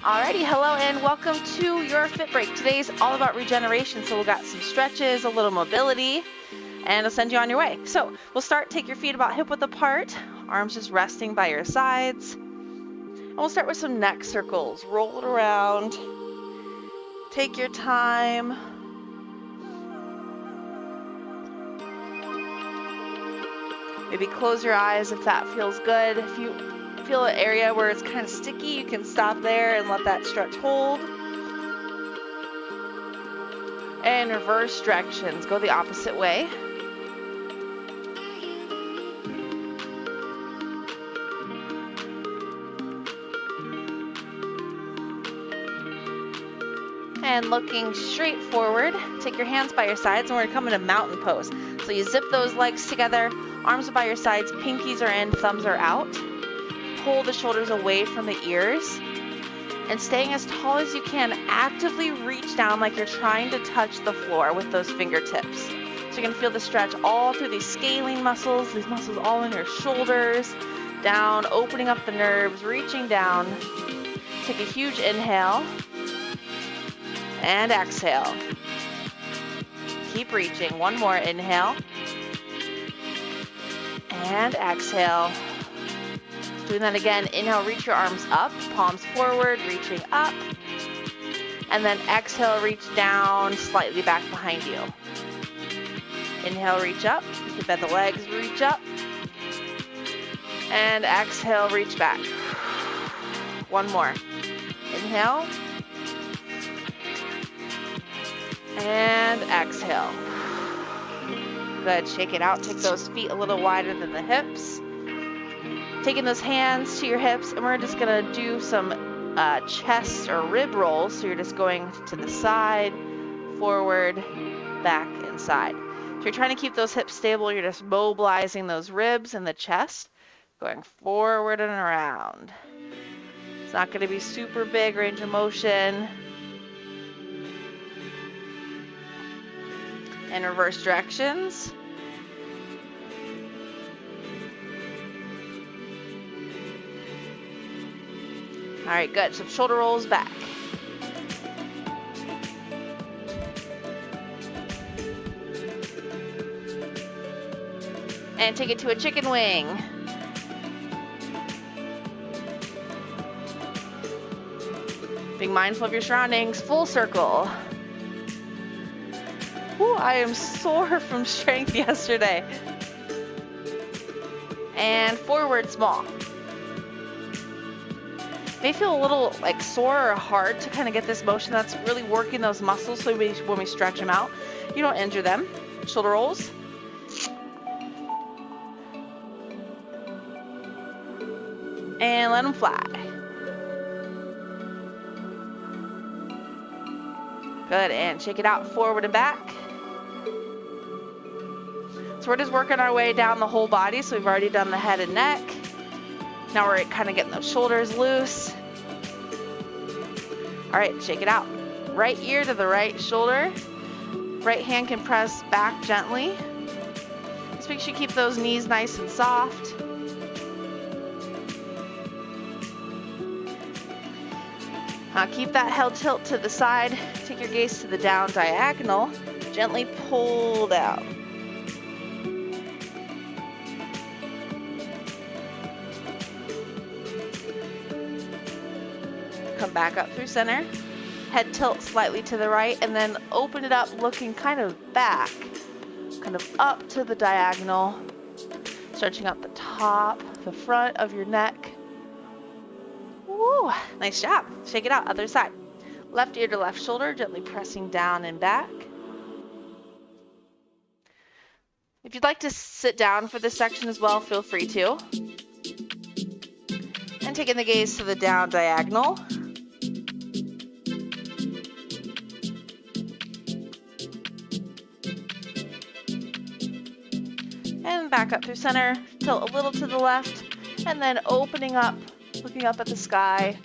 Alrighty, hello and welcome to your FitBreak. Today's all about regeneration, so we'll got some stretches, a little mobility, and I'll send you on your way. So we'll start, take your feet about hip width apart, arms just resting by your sides. And we'll start with some neck circles. Roll it around. Take your time. Maybe close your eyes if that feels good. If you feel an area where it's kind of sticky, you can stop there and let that stretch hold. And reverse directions. Go the opposite way. And looking straight forward, take your hands by your sides and we're going to come into mountain pose. So you zip those legs together, arms are by your sides, pinkies are in, thumbs are out. Pull the shoulders away from the ears. And staying as tall as you can, actively reach down like you're trying to touch the floor with those fingertips. So you're going to feel the stretch all through these scaling muscles, these muscles all in your shoulders, down, opening up the nerves, reaching down. Take a huge inhale. And exhale. Keep reaching. One more inhale. And exhale. Doing that again. Inhale, reach your arms up, palms forward, reaching up. And then exhale, reach down, slightly back behind you. Inhale, reach up. You can bend the legs, reach up. And exhale, reach back. One more. Inhale. And exhale. Good, shake it out. Take those feet a little wider than the hips. Taking those hands to your hips, and we're just gonna do some chest or rib rolls. So you're just going to the side, forward, back, and side. So you're trying to keep those hips stable. You're just mobilizing those ribs and the chest, going forward and around. It's not gonna be super big range of motion. And reverse directions. All right, good. So shoulder rolls back. And take it to a chicken wing. Being mindful of your surroundings, full circle. Ooh, I am sore from strength yesterday. And forward small. May feel a little like sore or hard to kind of get this motion. That's really working those muscles so when we stretch them out, you don't injure them. Shoulder rolls. And let them fly. Good, and shake it out forward and back. So we're just working our way down the whole body. So we've already done the head and neck. Now we're kind of getting those shoulders loose. All right, shake it out. Right ear to the right shoulder. Right hand can press back gently. Just make sure you keep those knees nice and soft. Keep that head tilt to the side. Take your gaze to the down diagonal. Gently pull down. Come back up through center. Head tilt slightly to the right and then open it up looking kind of back. Kind of up to the diagonal. Stretching up the top, the front of your neck. Woo, nice job. Shake it out, other side. Left ear to left shoulder, gently pressing down and back. If you'd like to sit down for this section as well, feel free to. And taking the gaze to the down diagonal. And back up through center, tilt a little to the left, and then opening up, looking up at the sky.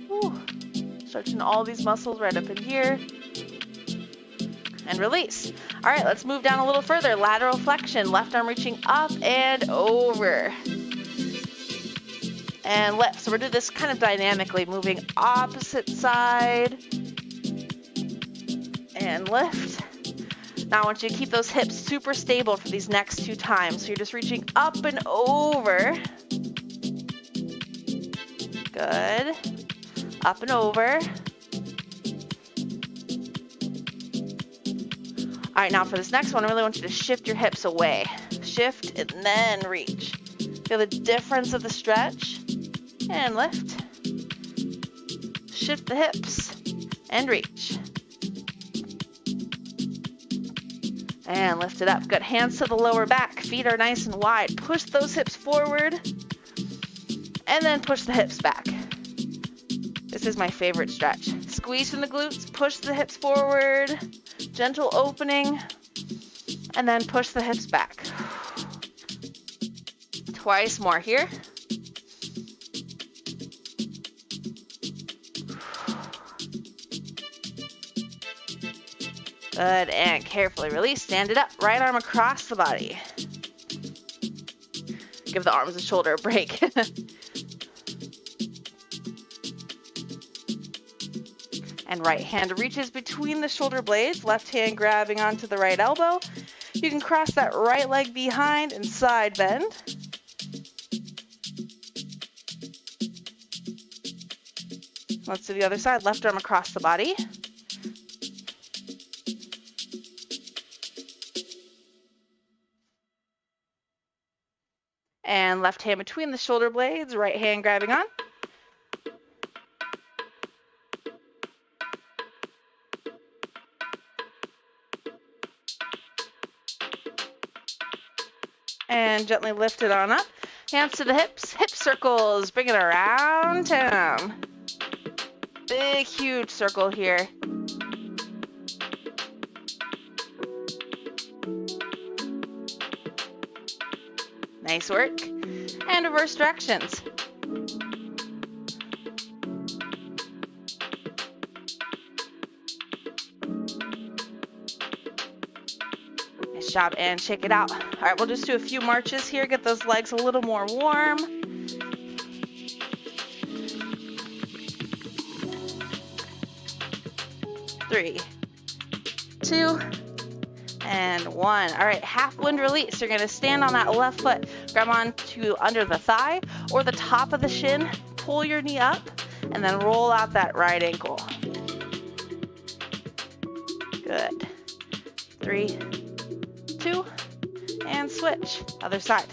Woo. Stretching all these muscles right up in here. And release. All right, let's move down a little further. Lateral flexion, left arm reaching up and over. and lift. So we're doing this kind of dynamically, moving opposite side and lift. Now I want you to keep those hips super stable for these next 2 times. So you're just reaching up and over. Good. Up and over. All right, now for this next one, I really want you to shift your hips away. Shift and then reach. Feel the difference of the stretch. And lift. Shift the hips and reach. And lift it up. Good. Hands to the lower back. Feet are nice and wide. Push those hips forward. And then push the hips back. This is my favorite stretch. Squeeze from the glutes. Push the hips forward. Gentle opening. And then push the hips back. Twice more here. Good, and carefully release. Stand it up. Right arm across the body. Give the arms and shoulder a break. And right hand reaches between the shoulder blades. Left hand grabbing onto the right elbow. You can cross that right leg behind and side bend. Let's do the other side. Left arm across the body. And left hand between the shoulder blades, right hand grabbing on. And gently lift it on up. Hands to the hips, hip circles, bring it around town. Big, huge circle here. Nice work. And reverse directions. Nice job, and shake it out. All right, we'll just do a few marches here, get those legs a little more warm. Three, 2, and 1. All right, half wind release. You're gonna stand on that left foot, grab on to under the thigh or the top of the shin, pull your knee up, and then roll out that right ankle. Good. 3, 2, and switch. Other side.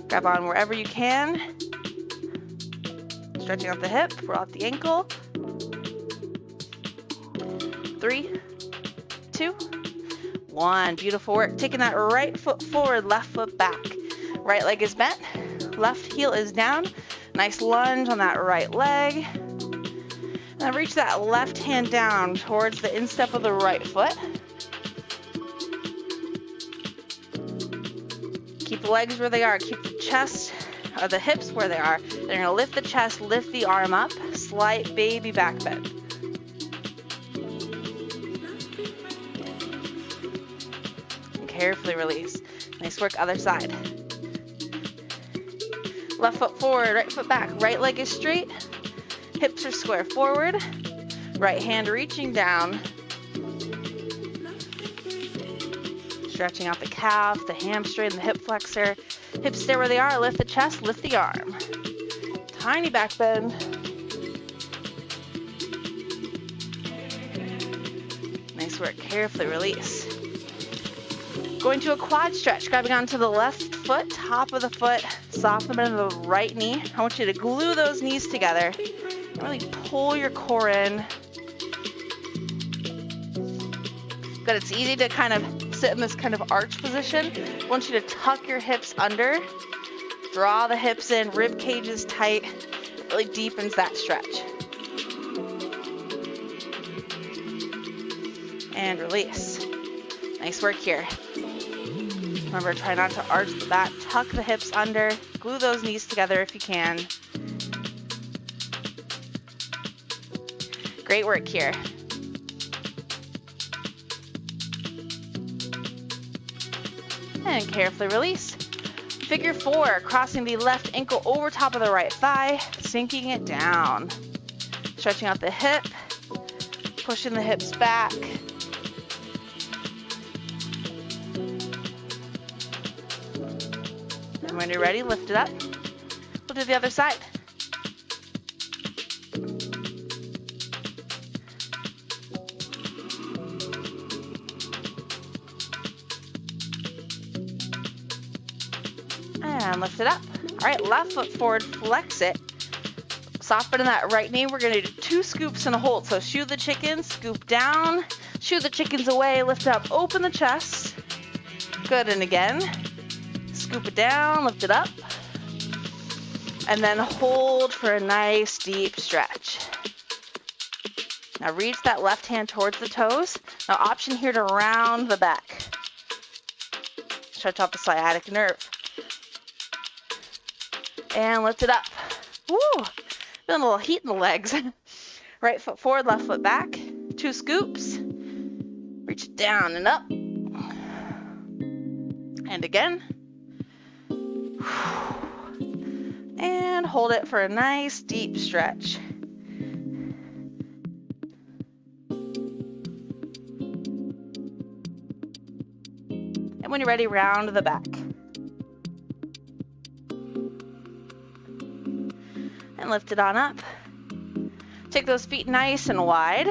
Grab on wherever you can. Stretching out the hip, roll out the ankle. 3, 2, 1. Beautiful work. Taking that right foot forward, left foot back. Right leg is bent, left heel is down. Nice lunge on that right leg. Now reach that left hand down towards the instep of the right foot. Keep the legs where they are. Keep the chest or the hips where they are. Then you're going to lift the chest, lift the arm up. Slight baby back bend. And carefully release. Nice work, other side. Left foot forward, right foot back. Right leg is straight. Hips are square forward. Right hand reaching down. Stretching out the calf, the hamstring, the hip flexor. Hips stay where they are. Lift the chest, lift the arm. Tiny back bend. Nice work. Carefully release. Going to a quad stretch, grabbing onto the left foot, top of the foot, soften the bend of the right knee. I want you to glue those knees together. Really pull your core in. Good, it's easy to kind of sit in this kind of arch position. I want you to tuck your hips under, draw the hips in, rib cage is tight. It really deepens that stretch. And release. Nice work here. Remember, try not to arch the back, tuck the hips under, glue those knees together if you can. Great work here. And carefully release. Figure 4, crossing the left ankle over top of the right thigh, sinking it down. Stretching out the hip, pushing the hips back. And when you're ready, lift it up. We'll do the other side. And lift it up. All right, left foot forward, flex it. Soften that right knee. We're gonna do 2 scoops and a hold. So shoe the chicken, scoop down, shoo the chickens away, lift up, open the chest. Good, and again. Scoop it down, lift it up. And then hold for a nice deep stretch. Now reach that left hand towards the toes. Now option here to round the back. Stretch out the sciatic nerve. And lift it up. Woo! Feeling a little heat in the legs. Right foot forward, left foot back. 2 scoops. Reach it down and up. And again. And hold it for a nice deep stretch. And when you're ready, round the back. And lift it on up. Take those feet nice and wide.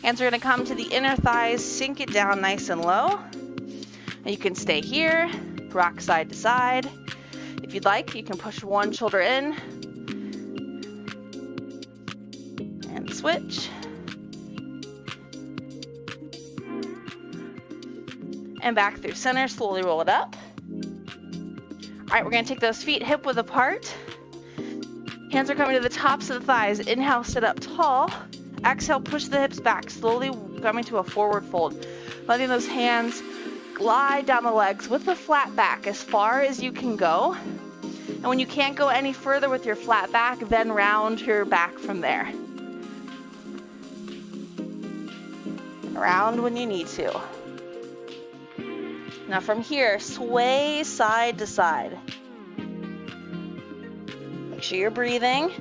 Hands are going to come to the inner thighs, sink it down nice and low. And you can stay here, rock side to side. If you'd like, you can push one shoulder in and switch. And back through center, slowly roll it up. All right, we're going to take those feet hip width apart. Hands are coming to the tops of the thighs. Inhale, sit up tall. Exhale, push the hips back, slowly coming to a forward fold. Letting those hands glide down the legs with the flat back as far as you can go. And when you can't go any further with your flat back, then round your back from there. Round when you need to. Now from here, sway side to side. Make sure you're breathing.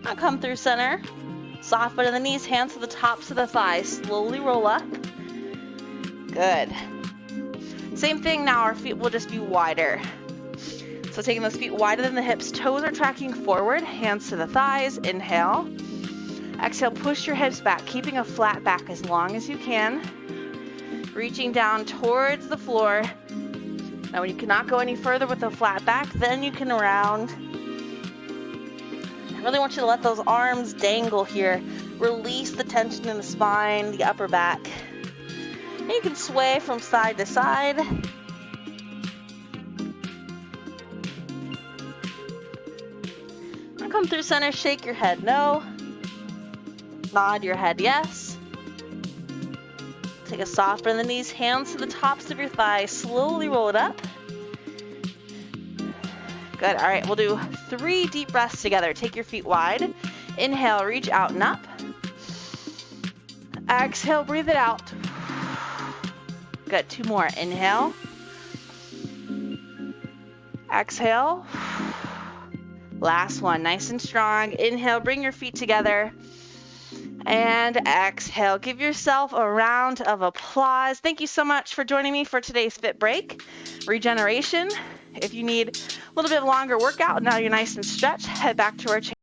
Now come through center. Soft bend in the knees, hands to the tops of the thighs. Slowly roll up. Good. Same thing now, our feet will just be wider. So taking those feet wider than the hips, toes are tracking forward, hands to the thighs. Inhale. Exhale, push your hips back, keeping a flat back as long as you can. Reaching down towards the floor. Now when you cannot go any further with the flat back, then you can round. I really want you to let those arms dangle here. Release the tension in the spine, the upper back. And you can sway from side to side. Now come through center, shake your head no. Nod your head yes. Take a soft bend in the knees, hands to the tops of your thighs. Slowly roll it up. Good. All right, we'll do 3 deep breaths together. Take your feet wide. Inhale, reach out and up. Exhale, breathe it out. Good. 2 more. Inhale. Exhale. Last one. Nice and strong. Inhale, bring your feet together. And exhale. Give yourself a round of applause. Thank you so much for joining me for today's Fit Break, Regeneration. If you need a little bit longer workout, now you're nice and stretched, head back to our channel.